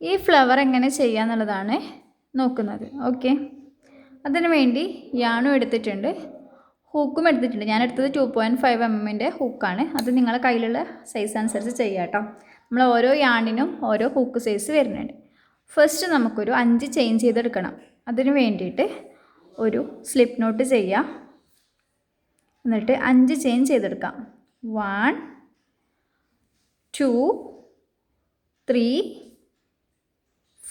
ഈ ഫ്ലവർ എങ്ങനെ ചെയ്യാന്നുള്ളതാണ് നോക്കുന്നത്. ഓക്കെ, അതിനു വേണ്ടി യാണും എടുത്തിട്ടുണ്ട്, ഹൂക്കും എടുത്തിട്ടുണ്ട്. ഞാൻ എടുത്തത് 2.5 mm ഹൂക്കാണ്. അത് നിങ്ങളുടെ കയ്യിലുള്ള സൈസ് അനുസരിച്ച് ചെയ്യാം കേട്ടോ. നമ്മൾ ഓരോ യാണിനും ഓരോ ഹൂക്ക് സൈസ് വരുന്നുണ്ട്. ഫസ്റ്റ് നമുക്കൊരു 5 ചെയിൻ ചെയ്തെടുക്കണം. അതിന് വേണ്ടിയിട്ട് ഒരു സ്ലിപ്പ് നോട്ട് ചെയ്യാം, എന്നിട്ട് 5 ചെയിൻ ചെയ്തെടുക്കാം. 1 2 3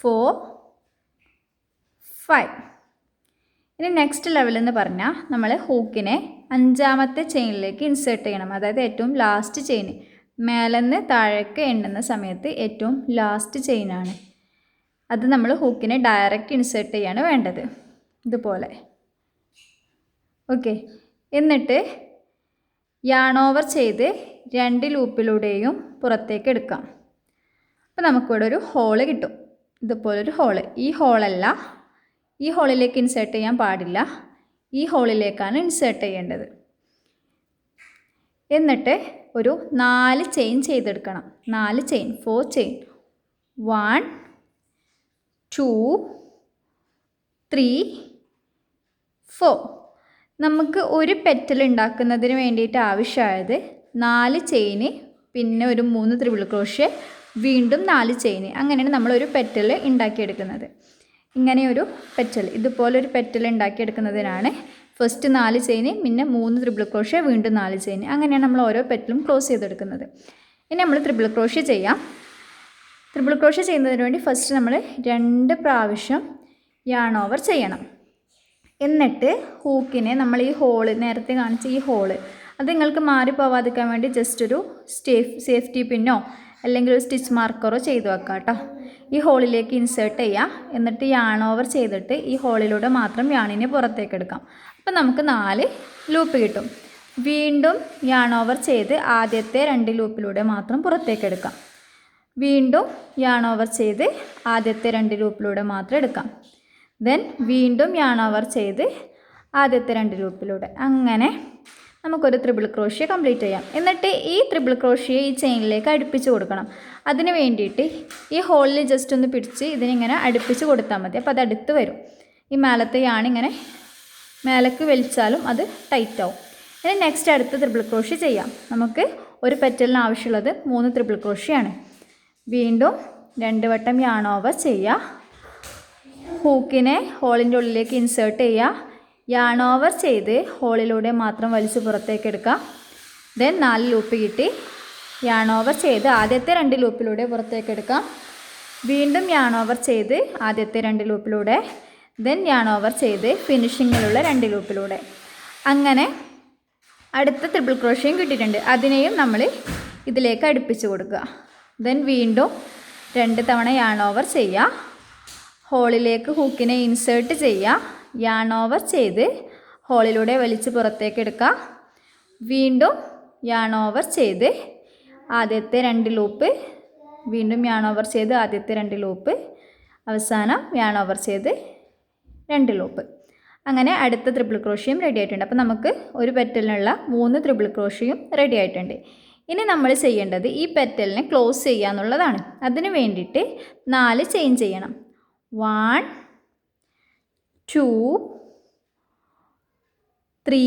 4 5. ഇനി നെക്സ്റ്റ് ലെവൽ എന്ന് പറഞ്ഞാൽ നമ്മൾ ഹൂക്കിനെ 5ാമത്തെ ചെയിനിലേക്ക് ഇൻസേർട്ട് ചെയ്യണം. അതായത് ഏറ്റവും ലാസ്റ്റ് ചെയിൻ, മേലെന്ന് താഴേക്ക് എണ്ണുന്ന സമയത്ത് ഏറ്റവും ലാസ്റ്റ് ചെയിനാണ്. അത് നമ്മൾ ഹൂക്കിനെ ഡയറക്റ്റ് ഇൻസേർട്ട് ചെയ്യാണ് വേണ്ടത്, ഇതുപോലെ. ഓക്കെ, എന്നിട്ട് യാൺ ഓവർ ചെയ്ത് 2 ലൂപ്പിലൂടെയും പുറത്തേക്ക് എടുക്കാം. അപ്പോൾ നമുക്കിവിടെ ഒരു ഹോള് കിട്ടും, ഇതുപോലൊരു ഹോള്. ഈ ഹോളല്ല, ഈ ഹോളിലേക്ക് ഇൻസേർട്ട് ചെയ്യാൻ പാടില്ല, ഈ ഹോളിലേക്കാണ് ഇൻസേർട്ട് ചെയ്യേണ്ടത്. എന്നിട്ട് ഒരു 4 ചെയിൻ ചെയ്തെടുക്കണം. 4 ചെയിൻ, 4 ചെയിൻ. 1 2 3 4. നമുക്ക് ഒരു പെറ്റൽ ഉണ്ടാക്കുന്നതിന് വേണ്ടിയിട്ട് ആവശ്യമായത് 4 ചെയിന്, പിന്നെ ഒരു 3 ത്രിബിൾ ക്രോഷ്യ, വീണ്ടും 4 ചെയിന്. അങ്ങനെയാണ് നമ്മളൊരു പെറ്റൽ ഉണ്ടാക്കിയെടുക്കുന്നത്. ഇങ്ങനെയൊരു പെറ്റൽ, ഇതുപോലൊരു പെറ്റൽ ഉണ്ടാക്കിയെടുക്കുന്നതിനാണ് ഫസ്റ്റ് 4 ചെയിന്, പിന്നെ 3 ത്രിബിൾ ക്രോഷ്യ, വീണ്ടും 4 ചെയിന്. അങ്ങനെയാണ് നമ്മൾ ഓരോ പെറ്റലും ക്ലോസ് ചെയ്തെടുക്കുന്നത്. ഇനി നമ്മൾ ത്രിബിൾ ക്രോഷ്യ ചെയ്യാം. ത്രിബിൾ ക്രോഷ്യ ചെയ്യുന്നതിന് വേണ്ടി ഫസ്റ്റ് നമ്മൾ 2 പ്രാവശ്യം യാൺ ഓവർ ചെയ്യണം. എന്നിട്ട് ഹൂക്കിനെ നമ്മൾ ഈ ഹോള്, നേരത്തെ കാണിച്ച ഈ ഹോള്, അത് നിങ്ങൾക്ക് മാറിപ്പോവാതിരിക്കാൻ വേണ്ടി ജസ്റ്റ് ഒരു സേഫ്റ്റി പിന്നോ അല്ലെങ്കിൽ ഒരു സ്റ്റിച്ച് മാർക്കറോ ചെയ്ത് വെക്കാം കേട്ടോ. ഈ ഹോളിലേക്ക് ഇൻസേർട്ട് ചെയ്യുക, എന്നിട്ട് യാൺ ഓവർ ചെയ്തിട്ട് ഈ ഹോളിലൂടെ മാത്രം യാണിനെ പുറത്തേക്ക് എടുക്കാം. അപ്പം നമുക്ക് 4 ലൂപ്പ് കിട്ടും. വീണ്ടും യാൺ ഓവർ ചെയ്ത് ആദ്യത്തെ 2 ലൂപ്പിലൂടെ മാത്രം പുറത്തേക്ക് എടുക്കാം. വീണ്ടും യാൺ ഓവർ ചെയ്ത് ആദ്യത്തെ 2 ലൂപ്പിലൂടെ മാത്രം എടുക്കാം. ദെൻ വീണ്ടും യാൺ ഓവർ ചെയ്ത് ആദ്യത്തെ 2 ലൂപ്പിലൂടെ. അങ്ങനെ നമുക്കൊരു ത്രിബിൾ ക്രോഷ്യ കംപ്ലീറ്റ് ചെയ്യാം. എന്നിട്ട് ഈ ത്രിബിൾ ക്രോഷ്യ ഈ ചെയിനിലേക്ക് അടുപ്പിച്ച് കൊടുക്കണം. അതിന് വേണ്ടിയിട്ട് ഈ ഹോളിൽ ജസ്റ്റ് ഒന്ന് പിടിച്ച് ഇതിനിങ്ങനെ അടുപ്പിച്ച് കൊടുത്താൽ മതി. അപ്പോൾ അത് അടുത്ത് വരും. ഈ മേലത്തെ യാണിങ്ങനെ മേലേക്ക് വലിച്ചാലും അത് ടൈറ്റാവും. ഇനി നെക്സ്റ്റ് അടുത്ത ത്രിബിൾ ക്രോഷ്യ ചെയ്യാം. നമുക്ക് ഒരു പെറ്റലിന് ആവശ്യമുള്ളത് 3 ത്രിബിൾ ക്രോഷ്യയാണ്. വീണ്ടും 2 വട്ടം യാൺ ഓവർ ചെയ്യുക, ഹൂക്കിനെ ഹോളിൻ്റെ ഉള്ളിലേക്ക് ഇൻസേർട്ട് ചെയ്യുക, യാൺ ഓവർ ചെയ്ത് ഹോളിലൂടെ മാത്രം വലിച്ച് പുറത്തേക്ക് എടുക്കുക. ദെൻ 4 ലൂപ്പ് കിട്ടി. യാൺ ഓവർ ചെയ്ത് ആദ്യത്തെ 2 ലൂപ്പിലൂടെ പുറത്തേക്ക് എടുക്കാം. വീണ്ടും യാൺ ഓവർ ചെയ്ത് ആദ്യത്തെ 2 ലൂപ്പിലൂടെ, ദെൻ യാൺ ഓവർ ചെയ്ത് ഫിനിഷിങ്ങിലുള്ള 2 ലൂപ്പിലൂടെ. അങ്ങനെ അടുത്ത ത്രിബിൾ ക്രോഷ്യയും കിട്ടിയിട്ടുണ്ട്. അതിനെയും നമ്മൾ ഇതിലേക്ക് അടുപ്പിച്ച് കൊടുക്കുക. ദെൻ വീണ്ടും 2 തവണ യാൺ ഓവർ ചെയ്യുക, ഹോളിലേക്ക് ഹൂക്കിനെ ഇൻസേർട്ട് ചെയ്യുക, യാൺ ഓവർ ചെയ്ത് ഹോളിലൂടെ വലിച്ച് പുറത്തേക്ക് എടുക്കുക. വീണ്ടും യാൺ ഓവർ ചെയ്ത് ആദ്യത്തെ 2 ലൂപ്പ്, വീണ്ടും യാൺ ഓവർ ചെയ്ത് ആദ്യത്തെ 2 ലൂപ്പ്, അവസാനം യാൺ ഓവർ ചെയ്ത് 2 ലൂപ്പ്. അങ്ങനെ അടുത്ത ത്രിബിൾ ക്രോഷ്യയും റെഡി ആയിട്ടുണ്ട്. അപ്പോൾ നമുക്ക് ഒരു പെറ്റലിനുള്ള 3 ത്രിബിൾ ക്രോഷ്യയും റെഡി ആയിട്ടുണ്ട്. ഇനി നമ്മൾ ചെയ്യേണ്ടത് ഈ പെറ്റലിനെ ക്ലോസ് ചെയ്യുക എന്നുള്ളതാണ്. അതിന് വേണ്ടിയിട്ട് 4 ചെയിൻ ചെയ്യണം. 1 2 3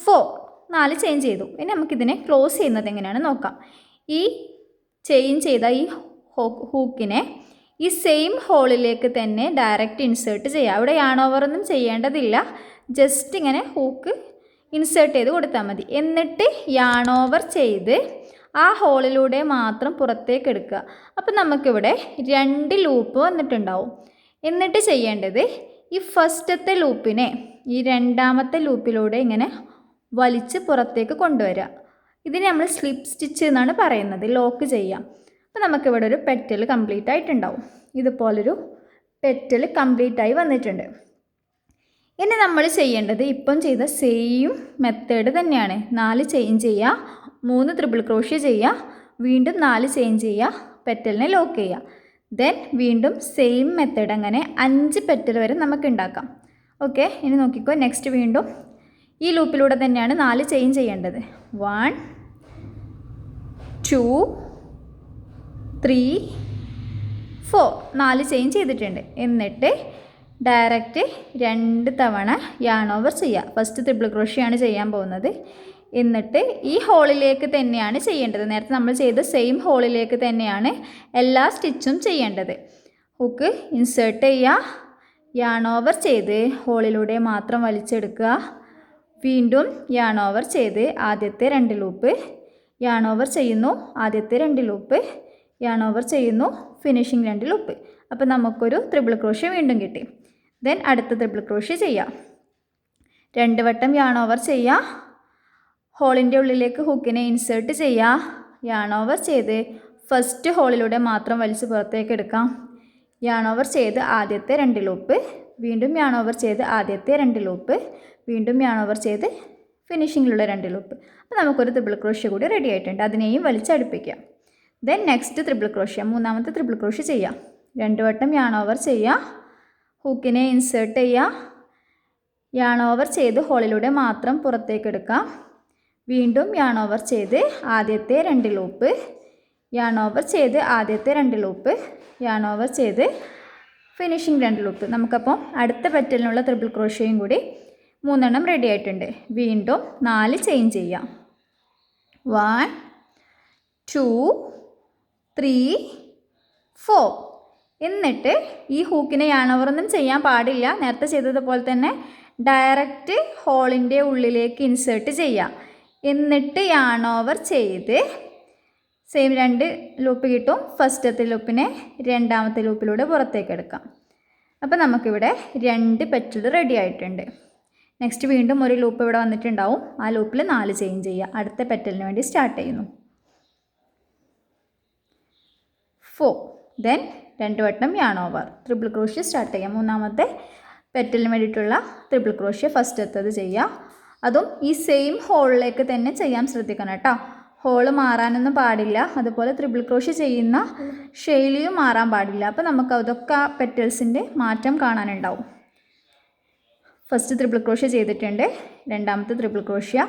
4. 4 ചെയിൻ ചെയ്തു. ഇനി നമുക്കിതിനെ ക്ലോസ് ചെയ്യുന്നത് എങ്ങനെയാണ് നോക്കാം. ഈ ചെയിൻ ചെയ്ത ഈ ഹൂക്കിനെ ഈ സെയിം ഹോളിലേക്ക് തന്നെ ഡയറക്റ്റ് ഇൻസേർട്ട് ചെയ്യുക. അവിടെ യാൺ ഓവറൊന്നും ചെയ്യേണ്ടതില്ല, ജസ്റ്റ് ഇങ്ങനെ ഹൂക്ക് ഇൻസേർട്ട് ചെയ്ത് കൊടുത്താൽ മതി. എന്നിട്ട് യാൺ ഓവർ ചെയ്ത് ആ ഹോളിലൂടെ മാത്രം പുറത്തേക്ക് എടുക്കുക. അപ്പം നമുക്കിവിടെ 2 ലൂപ്പ് വന്നിട്ടുണ്ടാവും. എന്നിട്ട് ചെയ്യേണ്ടത് ഈ ഫസ്റ്റത്തെ ലൂപ്പിനെ ഈ 2ാമത്തെ ലൂപ്പിലൂടെ ഇങ്ങനെ വലിച്ച് പുറത്തേക്ക് കൊണ്ടുവരിക. ഇതിനെ നമ്മൾ സ്ലിപ്പ് സ്റ്റിച്ച് എന്നാണ് പറയുന്നത്, ലോക്ക് ചെയ്യാം. അപ്പോൾ നമുക്കിവിടെ ഒരു പെറ്റൽ കംപ്ലീറ്റ് ആയിട്ടുണ്ടാവും. ഇതുപോലൊരു പെറ്റൽ കംപ്ലീറ്റ് ആയി വന്നിട്ടുണ്ട്. ഇനി നമ്മൾ ചെയ്യേണ്ടത് ഇപ്പം ചെയ്ത സെയിം മെത്തേഡ് തന്നെയാണ്. 4 ചെയിൻ ചെയ്യുക, 3 ത്രിബിൾ ക്രോഷ്യ ചെയ്യുക, വീണ്ടും 4 ചെയിൻ ചെയ്യുക, പെറ്റലിനെ ലോക്ക് ചെയ്യുക. ദെൻ വീണ്ടും സെയിം മെത്തേഡ്, അങ്ങനെ 5 പെറ്റൽ വരെ നമുക്ക് ഉണ്ടാക്കാം. ഓക്കെ, ഇനി നോക്കിക്കോ. നെക്സ്റ്റ് വീണ്ടും ഈ ലൂപ്പിലൂടെ തന്നെയാണ് 4 ചെയിൻ ചെയ്യേണ്ടത്. 1 2 3 4 4 ചെയിൻ ചെയ്തിട്ടുണ്ട്. എന്നിട്ട് ഡയറക്റ്റ് 2 തവണ യാൺ ഓവർ ചെയ്യുക. ഫസ്റ്റ് ട്രിപ്പിൾ ക്രോഷ്യാണ് ചെയ്യാൻ പോകുന്നത്. എന്നിട്ട് ഈ ഹോളിലേക്ക് തന്നെയാണ് ചെയ്യേണ്ടത്. നേരത്തെ നമ്മൾ ചെയ്ത സെയിം ഹോളിലേക്ക് തന്നെയാണ് എല്ലാ സ്റ്റിച്ചും ചെയ്യേണ്ടത്. ഹുക്ക് ഇൻസേർട്ട് ചെയ്യുക, യാൺ ഓവർ ചെയ്ത് ഹോളിലൂടെ മാത്രം വലിച്ചെടുക്കുക. വീണ്ടും യാൺ ഓവർ ചെയ്ത് ആദ്യത്തെ 2 ലൂപ്പ്, യാൺ ഓവർ ചെയ്യുന്നു, ആദ്യത്തെ 2 ലൂപ്പ്, യാൺ ഓവർ ചെയ്യുന്നു, ഫിനിഷിംഗ് 2 ലൂപ്പ്. അപ്പോൾ നമുക്കൊരു ട്രിപ്പിൾ ക്രോഷ്യ വീണ്ടും കിട്ടി. ദെൻ അടുത്ത ട്രിപ്പിൾ ക്രോഷ്യ ചെയ്യാം. 2 വട്ടം യാൺ ഓവർ ചെയ്യുക, ഹോളിൻ്റെ ഉള്ളിലേക്ക് ഹുക്കിനെ ഇൻസേർട്ട് ചെയ്യുക, യാൺ ഓവർ ചെയ്ത് ഫസ്റ്റ് ഹോളിലൂടെ മാത്രം വലിച്ച് പുറത്തേക്ക് എടുക്കാം. യാൺ ഓവർ ചെയ്ത് ആദ്യത്തെ 2 ലൂപ്പ്, വീണ്ടും യാൺ ഓവർ ചെയ്ത് ആദ്യത്തെ 2 ലൂപ്പ്, വീണ്ടും യാൺ ഓവർ ചെയ്ത് ഫിനിഷിങ്ങിലുള്ള 2 ലൂപ്പ്. അപ്പോൾ നമുക്കൊരു ട്രിപ്പിൾ ക്രോഷ്യ കൂടി റെഡി ആയിട്ടുണ്ട്. അതിനെയും വലിച്ചടുപ്പിക്കാം. ദെൻ നെക്സ്റ്റ് ട്രിപ്പിൾ ക്രോഷ്യ, മൂന്നാമത്തെ ട്രിപ്പിൾ ക്രോഷ്യ ചെയ്യാം. 2 വട്ടം യാൺ ഓവർ ചെയ്യുക, ഹുക്കിനെ ഇൻസേർട്ട് ചെയ്യുക, യാൺ ഓവർ ചെയ്ത് ഹോളിലൂടെ മാത്രം പുറത്തേക്ക് എടുക്കാം. വീണ്ടും യാൺ ഓവർ ചെയ്ത് ആദ്യത്തെ 2 ലൂപ്പ്, യാൺ ഓവർ ചെയ്ത് ആദ്യത്തെ 2 ലൂപ്പ്, യാൺ ഓവർ ചെയ്ത് ഫിനിഷിംഗ് 2 ലൂപ്പ്. നമുക്കപ്പോൾ അടുത്ത പെറ്റലിനുള്ള ട്രിപ്പിൾ ക്രോഷ്യയും കൂടി 3 എണ്ണം റെഡി ആയിട്ടുണ്ട്. വീണ്ടും 4 ചെയിൻ ചെയ്യാം. 1 2 3 4. എന്നിട്ട് ഈ ഹൂക്കിനെ യാൺ ഓവറൊന്നും ചെയ്യാൻ പാടില്ല. നേരത്തെ ചെയ്തതുപോലെ തന്നെ ഡയറക്റ്റ് ഹോളിൻ്റെ ഉള്ളിലേക്ക് ഇൻസേർട്ട് ചെയ്യാം. എന്നിട്ട് യാൺ ഓവർ ചെയ്ത് സെയിം 2 ലൂപ്പ് കിട്ടും. ഫസ്റ്റത്തെ ലൂപ്പിനെ രണ്ടാമത്തെ ലൂപ്പിലൂടെ പുറത്തേക്ക് എടുക്കാം. അപ്പോൾ നമുക്കിവിടെ 2 പെറ്റൽ റെഡി ആയിട്ടുണ്ട്. നെക്സ്റ്റ് വീണ്ടും ഒരു ലൂപ്പ് ഇവിടെ വന്നിട്ടുണ്ടാവും. ആ ലൂപ്പിൽ 4 ചെയിൻ ചെയ്യുക. അടുത്ത പെറ്റലിന് വേണ്ടി സ്റ്റാർട്ട് ചെയ്യുന്നു. 4. ദെൻ 2 വട്ടം yarn over, triple crochet start ചെയ്യാം. മൂന്നാമത്തെ പെറ്റലിന് വേണ്ടിയിട്ടുള്ള ട്രിപ്പിൾ ക്രോഷ്യ ഫസ്റ്റത്തത് ചെയ്യുക. അതും ഈ സെയിം ഹോളിലേക്ക് തന്നെ ചെയ്യാൻ ശ്രദ്ധിക്കണം കേട്ടോ. ഹോള് മാറാനൊന്നും പാടില്ല. അതുപോലെ ട്രിപ്പിൾ ക്രോഷ്യ ചെയ്യുന്ന ശൈലിയും മാറാൻ പാടില്ല. അപ്പോൾ നമുക്ക് അതൊക്കെ ആ പെറ്റൽസിൻ്റെ മാറ്റം കാണാനുണ്ടാവും. ഫസ്റ്റ് ട്രിപ്പിൾ ക്രോഷ്യ ചെയ്തിട്ടുണ്ട്. രണ്ടാമത്തെ ട്രിപ്പിൾ ക്രോഷ്യ